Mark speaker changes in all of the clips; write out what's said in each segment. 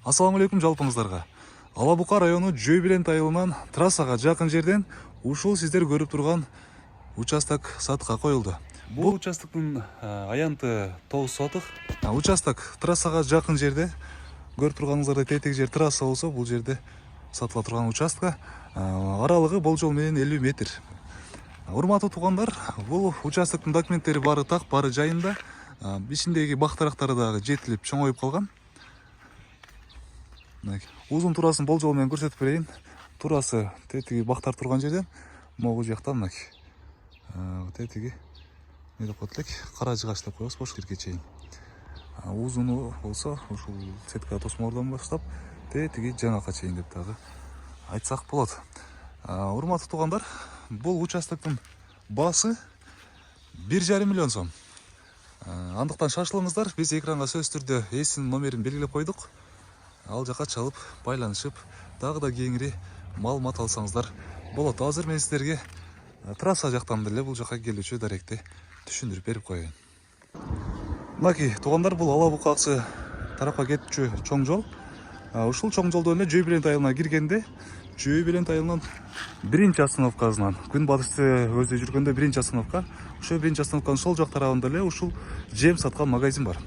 Speaker 1: Ассаламу алейкум жалпыңыздарга. Ала Бука району Жөйбилент айылынан трассага жакын жерден ушул сиздер көрүп турган участок сатыкка коюлду. Бул участоктун аянты 9 соток. Участок трассага жакын жерде. Көрүп турганыңыздардай тетиги жер трасса болсо, бул жерде сатыла турган участка. Аралыгы болжол менен 50 метр. Урматтуу туугандар, бул участоктун документтери бары так, бары жайында. Ичиндеги бактарактары дагы жетилип чоңоюп калган. Узун турасын болжол менен көрсөтүп берейин. Турасы тетиги бактар турган жерден могу жактан мынакей. Тетиги не деп коет элек? Кара жыгач деп коебуз, Бошкирге чейин. Узуну болсо ушул сетка тосмордон баштап тетиги жаңака чейин деп дагы айтсак болот. Урматтуу туугандар, бул участоктун баасы 1,5 миллион сом. Андыктан шашылыңыздар, биз экранга сөзсүз түрдө эсинин номерин белгилеп койдук. Ал жака чалып, байланышып, дагы да кеңири маалымат алсаңыздар болот. Азыр мен сиздерге трасса жактан деле бул жака келүүчү даректи түшүндүрүп берип коеюн. Мынакей туугандар, бул Ала Букаксы тарапка кетүүчү чоң жол. Ушул чоң жолдон эле Жөйбилент айылына киргенде, Жөйбилент айылынын биринчи остановкасынан, күн батышты өзү жүргөндө биринчи остановка, ошо биринчи остановканын сол жак тарабында эле ушул жем саткан магазин бар.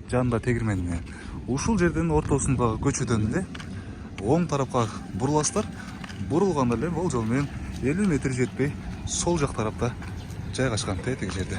Speaker 1: Жанында тегирмен менен. Ушул жердин ортосундагы көчөдөн эле оң тарапка буруласыздар. Бурулганда эле болжол менен 50 метр жетпей сол жак тарапта жайгашкан тетиги жерде.